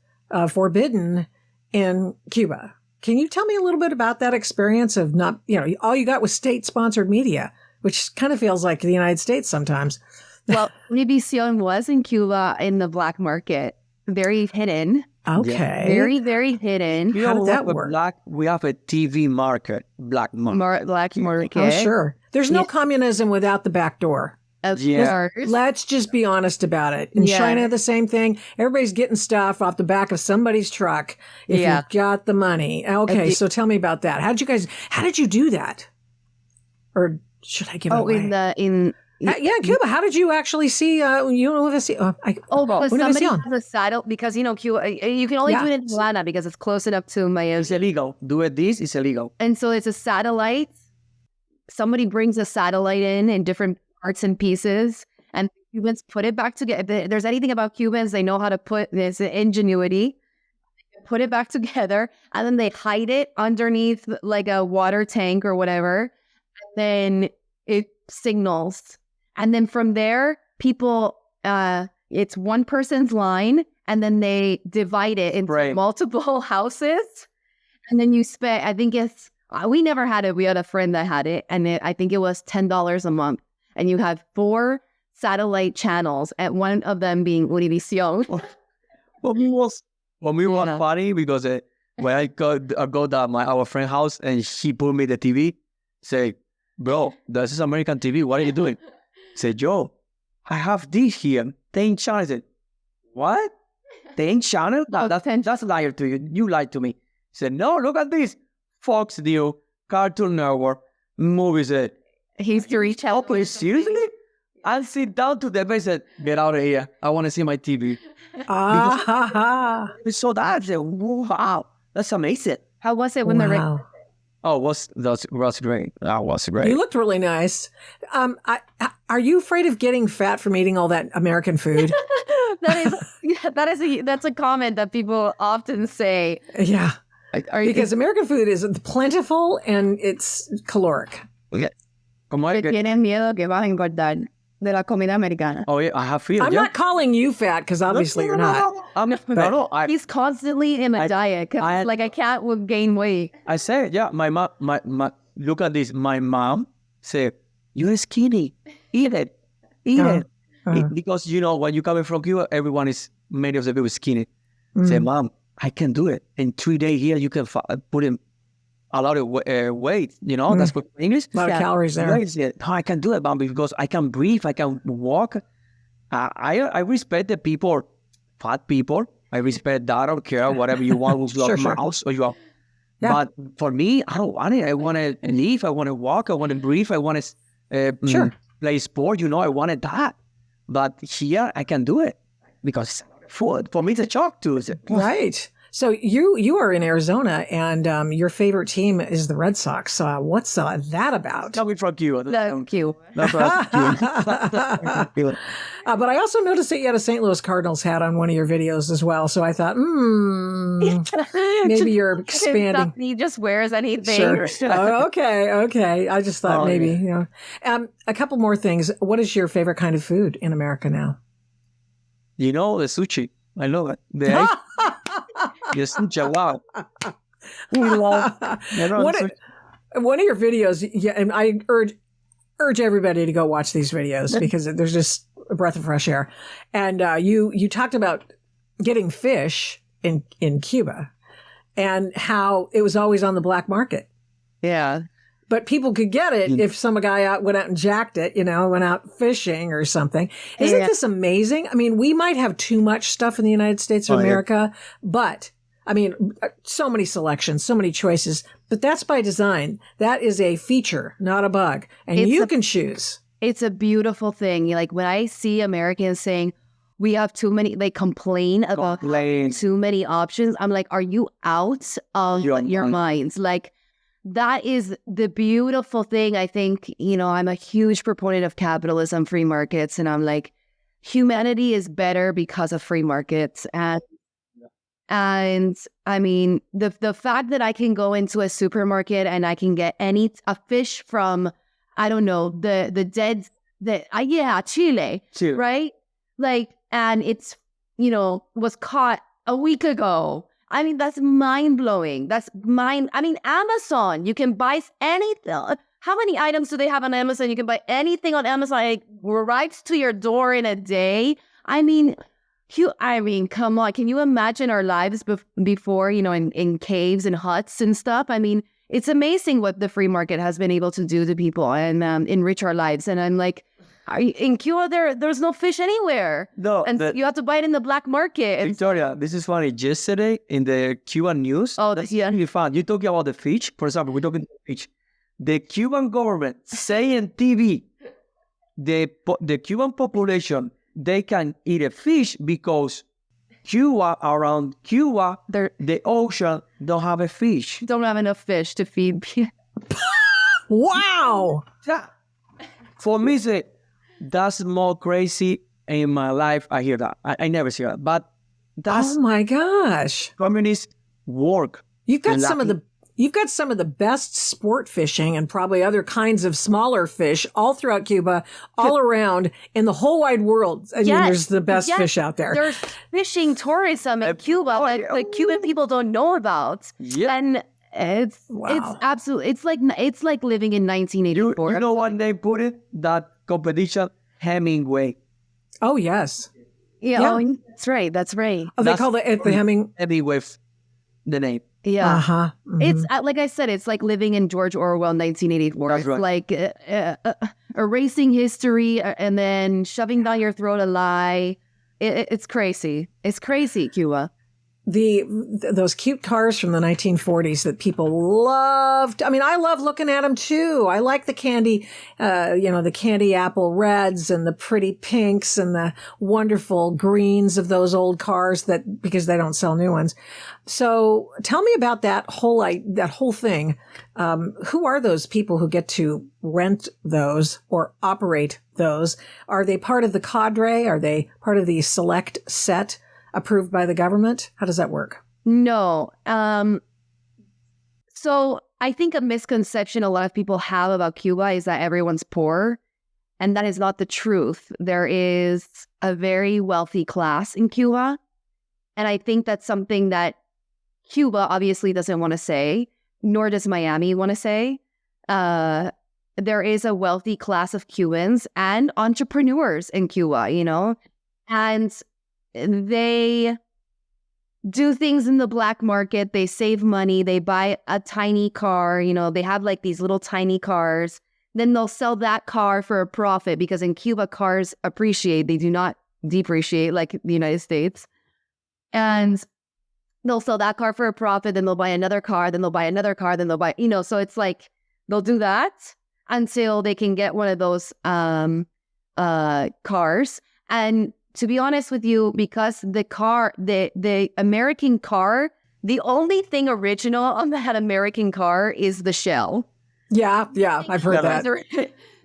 forbidden in Cuba. Can you tell me a little bit about that experience of not, all you got was state-sponsored media, which kind of feels like the United States sometimes. Well, Univision was in Cuba in the black market. Very hidden. Okay. Yeah. Very, very hidden. How did that work? We have a TV market, black market. Black market. Oh, sure. There's no communism without the back door. Of course. Let's just be honest about it. In China, the same thing. Everybody's getting stuff off the back of somebody's truck if you've got the money. Okay, so tell me about that. How did you do that? Or should I give it away? In Cuba. How did you actually see Univision? Somebody has a satellite because Cuba. You can only do it in Havana because it's close enough to Miami. It's illegal. It's illegal. And so it's a satellite. Somebody brings a satellite in different parts and pieces, Cubans put it back together. If there's anything about Cubans, they know how to put this ingenuity, put it back together, and then they hide it underneath like a water tank or whatever. And then it signals. And then from there, people, it's one person's line, and then they divide it into multiple houses. And then you spend, I think it's, we never had it. We had a friend that had it, and I think it was $10 a month. And you have 4 satellite channels, and one of them being Univision. For me was funny because when I go to our friend's house and he put me the TV, say, bro, this is American TV. What are you doing? Say, Joe, I have this here, 10 channels. I said, what? 10 channels? That's a liar to you. You lied to me. He said, no, look at this. Fox News, Cartoon Network, movies. History Channel. Seriously? I'll sit down to them and said, get out of here. I want to see my TV. So that, I said, wow, that's amazing. How was it when the Oh, was great. That was great. You looked really nice. Are you afraid of getting fat from eating all that American food? That's a comment that people often say. Yeah. Because American food is plentiful and it's caloric. Okay. Tienen miedo que vas a engordar de la comida americana. Oh, yeah, I have fear. I'm not calling you fat because obviously you're not. He's constantly in a diet. I can't gain weight. I say, yeah, my mom, look at this. My mom said, you're skinny. Eat it. Because, when you're coming from Cuba, many of the people skinny. Say, Mom, I can do it. In 3 days here, you can put in a lot of weight, that's what English. A lot of calories there. I can do it, Mom, because I can breathe, I can walk. I respect the people, fat people. I respect that. I don't care whatever you want with your mouse or your. Yeah. But for me, I don't want it. I want to live. I want to walk. I want to breathe. I want to play sport. I wanted that. But here, I can do it because food for me it's a shock too. Right. So you are in Arizona, and your favorite team is the Red Sox. What's that about? Coming from Cuba. Thank you. But I also noticed that you had a St. Louis Cardinals hat on one of your videos as well. So I thought, maybe you're expanding. He just wears anything. Sure. Okay. I just thought maybe, a couple more things. What is your favorite kind of food in America now? The sushi. I love it. Yes, wow. We love one of your videos, and I urge everybody to go watch these videos because there's just a breath of fresh air. And you talked about getting fish in Cuba and how it was always on the black market. Yeah. But people could get it if some guy went out and jacked it, went out fishing or something. Isn't this amazing? I mean, we might have too much stuff in the United States of America, but I mean, so many selections, so many choices, but that's by design. That is a feature, not a bug. And you can choose. It's a beautiful thing. Like when I see Americans saying, we have too many, they complain about too many options. I'm like, are you out of your minds? Like, that is the beautiful thing. I think, I'm a huge proponent of capitalism, free markets, and I'm like, humanity is better because of free markets. And I mean, the fact that I can go into a supermarket and I can get a fish from, I don't know, the dead, Chile, right? Like, and it's, was caught a week ago. I mean, that's mind-blowing. I mean, Amazon, you can buy anything. How many items do they have on Amazon? You can buy anything on Amazon. It arrives to your door in a day. I mean, come on. Can you imagine our lives before, in caves and huts and stuff? I mean, it's amazing what the free market has been able to do to people and enrich our lives. And I'm like, in Cuba, there's no fish anywhere. No. And you have to buy it in the black market. Victoria, this is funny. Yesterday in the Cuban news, that's really fun. You're talking about the fish. For example, we're talking fish. The Cuban government say in TV, the Cuban population, they can eat a fish because around Cuba, the ocean don't have a fish. Don't have enough fish to feed people. Wow. Yeah. For me, That's more crazy in my life. I hear that. I never see that. But that's Oh my gosh. communist work. You've got in some of Latin- the best sport fishing and probably other kinds of smaller fish all throughout Cuba, all around in the whole wide world. I mean, Yes, there's the best yes. fish out there. There's fishing tourism in Cuba that the Cuban people don't know about. Yeah. And it's Wow. absolutely it's like living in 1984. You know what they put it? That competition, Hemingway. Oh, yes. Yeah, Yeah. oh, that's right. That's right. Oh, they That's- call it the Hemming. Hemingway, the name. Yeah. Uh-huh. It's like I said, it's like living in George Orwell 1984. That's It's right. like erasing history and then shoving down your throat a lie. It's crazy. It's crazy, Cuba. Those cute cars from the 1940s that people loved. I mean, I love looking at them too. I like the candy, the candy apple reds and the pretty pinks and the wonderful greens of those old cars because they don't sell new ones. So tell me about that whole thing. Who are those people who get to rent those or operate those? Are they part of the cadre? Are they part of the select set approved by the government? How does that work? No. So I think a misconception a lot of people have about Cuba is that everyone's poor. And that is not the truth. There is a very wealthy class in Cuba. And I think that's something that Cuba obviously doesn't want to say, nor does Miami want to say. There is a wealthy class of Cubans and entrepreneurs in Cuba, and they do things in the black market. They save money. They buy a tiny car. They have like these little tiny cars. Then they'll sell that car for a profit because in Cuba, cars appreciate. They do not depreciate like the United States. And they'll sell that car for a profit. Then they'll buy another car. Then they'll buy another car. Then they'll buy, so it's like they'll do that until they can get one of those cars. And to be honest with you, because the American car, the only thing original on that American car is the shell. Yeah, I've heard that.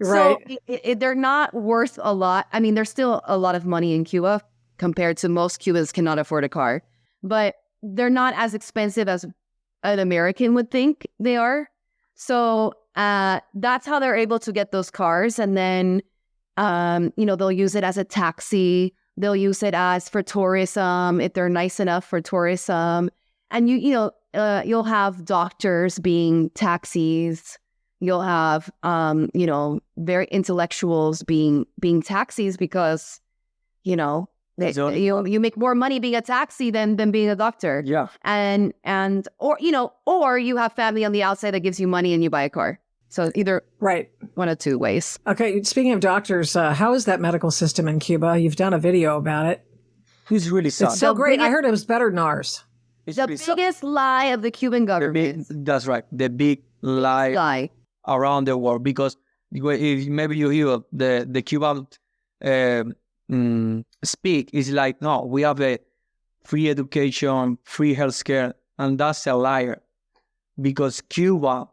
So they're not worth a lot. I mean, there's still a lot of money in Cuba compared to most Cubans cannot afford a car, but they're not as expensive as an American would think they are. So that's how they're able to get those cars. And then, they'll use it as a taxi. They'll use it as for tourism if they're nice enough for tourism. And you'll have doctors being taxis. You'll have very intellectuals being taxis because you make more money being a taxi than being a doctor. Yeah. Or you have family on the outside that gives you money and you buy a car. So either one of two ways. Okay, speaking of doctors, how is that medical system in Cuba? You've done a video about it. It's really sad. It's so great. I heard it was better than ours. It's The really sad. biggest lie of the Cuban government. That's right. The big lie around the world. Because if maybe you hear the Cuban speak, is like, no, we have a free education, free healthcare, and that's a liar. Because Cuba,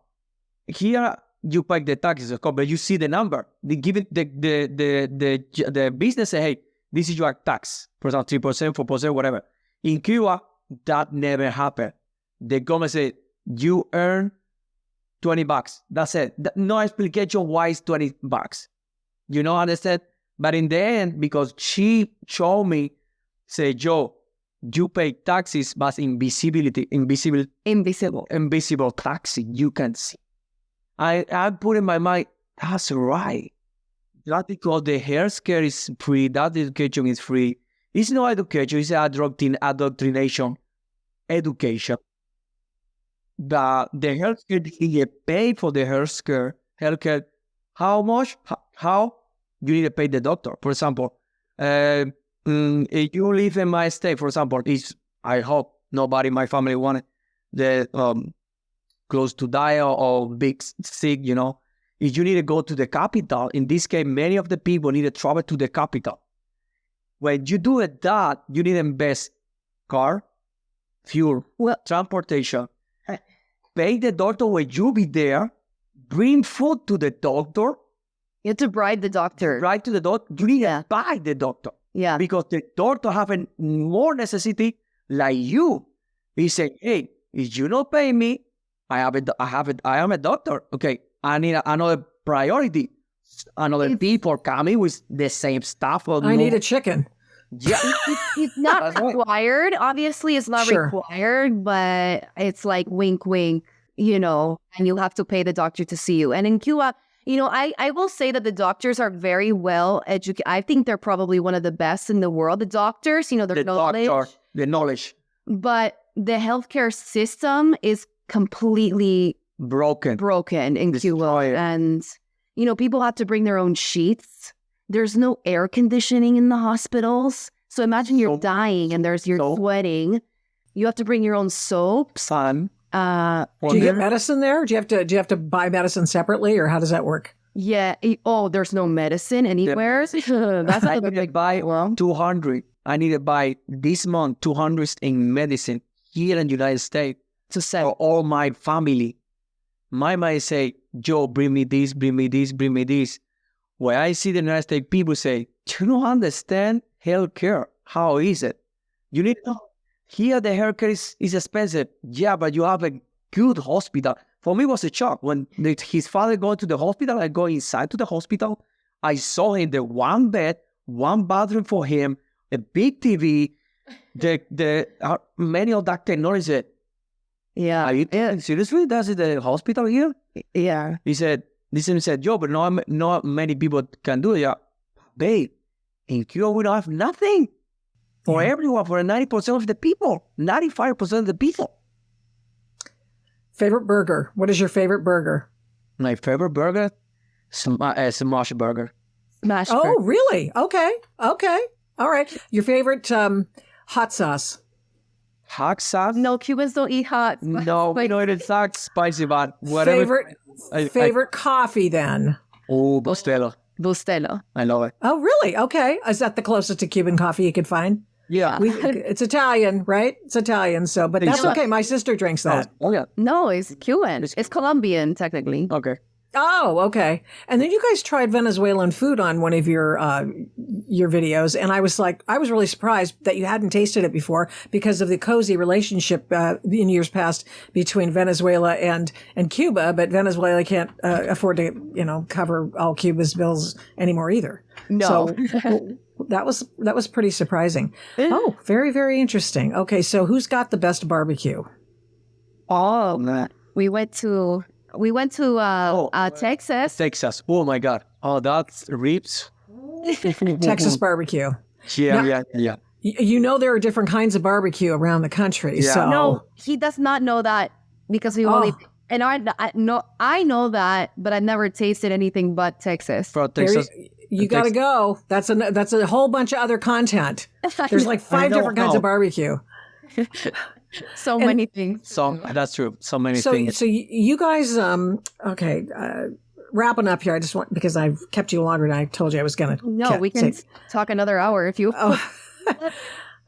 here you pay the taxes, of course, but you see the number. They give it the business say, hey, this is your tax, for example, 3%, 4%, whatever. In Cuba, that never happened. The government said, you earn $20. That's it. No explication why it's $20. You know, understand? But in the end, because she showed me, say, Joe, you pay taxes, but invisible taxes you can see. I put in my mind, that's right. That's because the healthcare is free, that education is free. It's not education, it's indoctrination. Education. The healthcare, you pay for the healthcare. How much? How? You need to pay the doctor. For example, if you live in my state, for example, I hope nobody in my family wanted the close to die or big sick, if you need to go to the capital, in this case, many of the people need to travel to the capital. When you do that, you need to invest car, fuel, transportation, pay the doctor when you be there, bring food to the doctor, You have to bribe the doctor. Right to the doctor. You need to buy the doctor. Yeah. Because the doctor have a more necessity like you. He said, hey, if you don't pay me, I am a doctor. Okay, I need another priority. Another people coming with the same stuff. I need a chicken. Yeah. It's not required. Obviously, it's not required, but it's like wink, wink, and you'll have to pay the doctor to see you. And in Cuba, I will say that the doctors are very well educated. I think they're probably one of the best in the world. The doctors, their knowledge. The knowledge. But the healthcare system is completely broken in Cuba. And, people have to bring their own sheets. There's no air conditioning in the hospitals. So imagine you're dying and you're sweating. You have to bring your own soap. Sun. Do you get medicine there? Do you have to buy medicine separately, or how does that work? Yeah. There's no medicine anywhere. That's I need to buy 200. I need to buy this month 200 in medicine here in the United States to sell for all my family. My mother say, Joe, bring me this, bring me this, bring me this. When I see the United States people say, you don't understand healthcare. How is it? You need to know. Here the healthcare is expensive. Yeah, but you have a good hospital. For me, it was a shock. When his father go to the hospital, I go inside to the hospital. I saw him the one bed, one bathroom for him, a big TV, the many of that technology. Yeah. Are you seriously? That's the hospital here? Yeah. He said, Joe, but not many people can do it. Yeah. Babe, in Cuba, we don't have nothing. For everyone, for 90% of the people, 95% of the people. Favorite burger? What is your favorite burger? My favorite burger? Smash burger. Smash burger. Oh, really? Okay. All right. Your favorite hot sauce? Hot sauce? No, Cubans don't eat hot. No, it's not spicy, but whatever. Favorite coffee then? Oh, Bustelo. I love it. Oh, really? Okay. Is that the closest to Cuban coffee you could find? Yeah. It's Italian, right? It's Italian, but that's okay. My sister drinks that. Oh, yeah. No, it's Cuban. It's Colombian, technically. Okay. Oh, okay. And then you guys tried Venezuelan food on one of your videos, and I was really surprised that you hadn't tasted it before because of the cozy relationship in years past between Venezuela and Cuba. But Venezuela can't afford to cover all Cuba's bills anymore either. No. So that was pretty surprising. Oh, very, very interesting. Okay, so who's got the best barbecue? Oh, man. We went to Texas. Texas. Oh, my God. Oh, that's ribs. Texas barbecue. Yeah. There are different kinds of barbecue around the country. Yeah. So. No, he does not know that because we only... And I know that, but I've never tasted anything but Texas. For Texas. You got to go. That's a whole bunch of other content. There's like 5 different kinds of barbecue. So many things. So that's true. So many things. So you guys, wrapping up here. I just want, because I've kept you longer than I told you I was going to. No, we can talk another hour if you. Oh,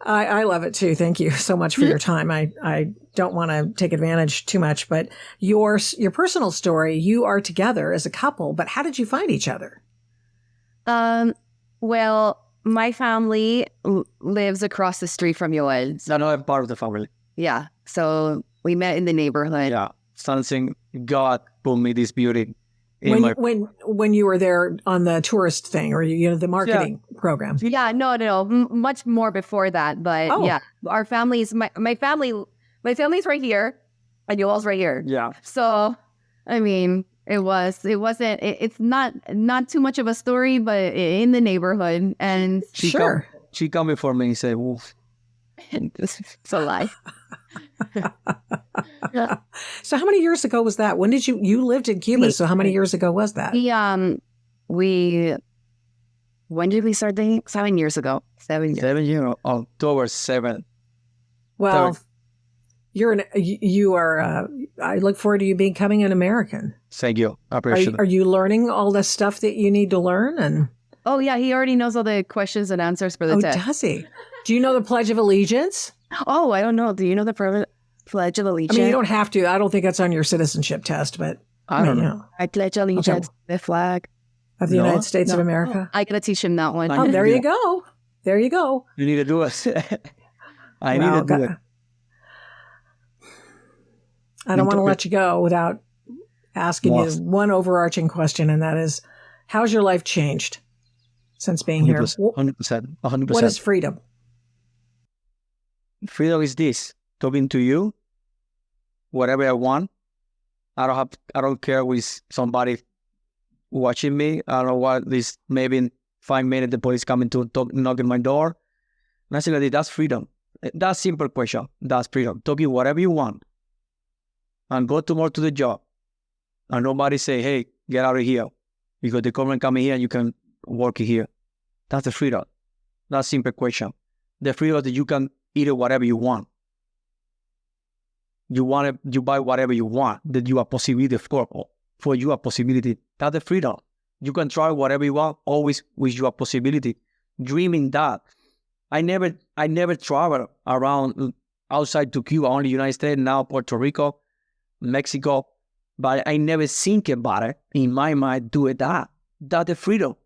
I love it too. Thank you so much for your time. I don't want to take advantage too much, but your personal story. You are together as a couple, but how did you find each other? Well, my family lives across the street from Yoel. Another part of the family. Yeah. So we met in the neighborhood. Yeah. Something God put me this beauty. When you were there on the tourist thing or the marketing program. Yeah. No. Much more before that. But yeah, our families, my family's right here and Yoel's right here. Yeah. So, I mean, it's not too much of a story, but in the neighborhood. And she come before me and said, "Wolf." It's a lie. So how many years ago was that? When did you lived in Cuba? So how many years ago was that? When did we start dating? 7 years ago. 7 years. 7 years. October 7th. Well, you are. I look forward to you becoming an American. Thank you. I appreciate it. Are you learning all the stuff that you need to learn? And oh yeah, he already knows all the questions and answers for the test. Oh, does he? Do you know the Pledge of Allegiance? Oh, I don't know. Do you know the Pledge of Allegiance? I mean, you don't have to. I don't think that's on your citizenship test, but I don't know. I pledge allegiance to the flag of the United States of America? I gotta teach him that one. Oh, there you go. There you go. You need to do it. I need to do it. I don't want to let you go without asking you one overarching question, and that is, how's your life changed since being 100%, here? 100%. What is freedom? Freedom is this: talking to you, whatever I want. I don't care with somebody watching me. I don't know what this. Maybe in 5 minutes the police coming to knock on my door. And I say, that's freedom. That's simple question. That's freedom. Talking whatever you want, and go tomorrow to the job, and nobody say, hey, get out of here, because the government coming here and you can work here. That's the freedom. That's simple question. The freedom that you can eat whatever you want. You buy whatever you want, that you have possibility for you a possibility. That's the freedom. You can try whatever you want, always with your possibility. Dreaming that. I never travel around outside to Cuba, only United States, now Puerto Rico, Mexico, but I never think about it in my mind, do it that. That's the freedom.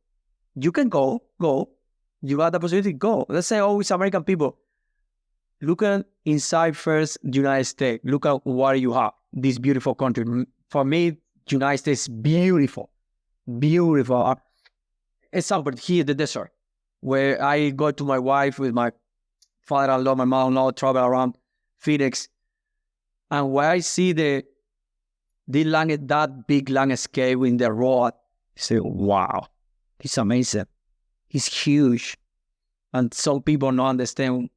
You can go. You got the possibility, go. Let's say always American people, look at inside first United States. Look at what you have, this beautiful country. For me, United States, beautiful. Beautiful. Example, here, the desert, where I go to my wife with my father-in-law, my mother-in-law, travel around Phoenix. And where I see that big landscape in the road, I say, wow, it's amazing. It's huge. And some people don't understand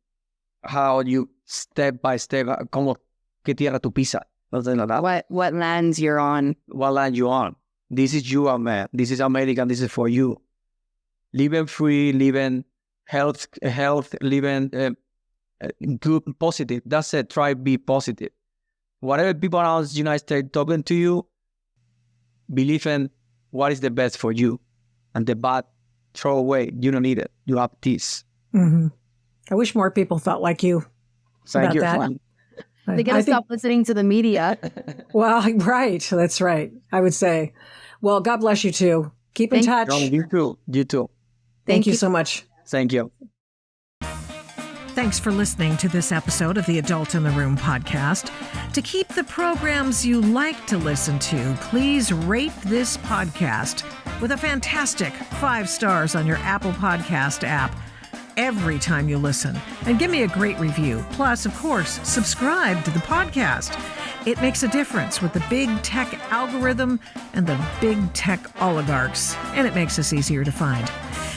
how you step by step, como que tierra tu pisa, something like that. What lands you're on. What land you on. This is you, man. This is American. This is for you. Living free, living health, living good, positive. That's it. Try to be positive. Whatever people around the United States talking to you, believe in what is the best for you. And the bad, throw away. You don't need it. You have this. Mm-hmm. I wish more people felt like you. Thank you. They gotta stop listening to the media. Well, right. That's right. I would say. Well, God bless you too. Keep in touch. You too. You too. Thank you so much. Thank you. Thanks for listening to this episode of the Adult in the Room podcast. To keep the programs you like to listen to, please rate this podcast with a fantastic 5 stars on your Apple Podcast app every time you listen. And give me a great review. Plus, of course, subscribe to the podcast. It makes a difference with the big tech algorithm and the big tech oligarchs, and it makes us easier to find.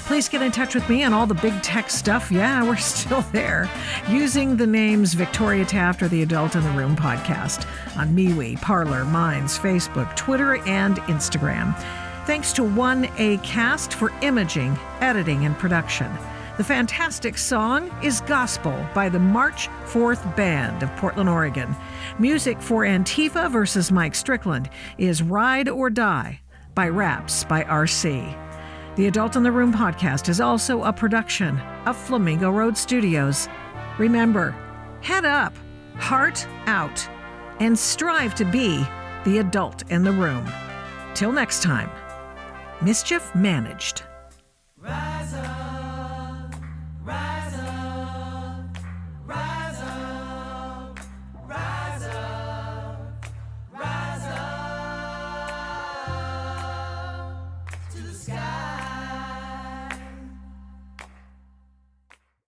Please get in touch with me on all the big tech stuff. Yeah, we're still there. Using the names Victoria Taft or the Adult in the Room podcast on MeWe, Parler, Minds, Facebook, Twitter, and Instagram. Thanks to 1A Cast for imaging, editing, and production. The fantastic song is Gospel by the March 4th Band of Portland, Oregon. Music for Antifa versus Mike Strickland is Ride or Die by Raps by RC. The Adult in the Room podcast is also a production of Flamingo Road Studios. Remember, head up, heart out, and strive to be the adult in the room. Till next time, mischief managed.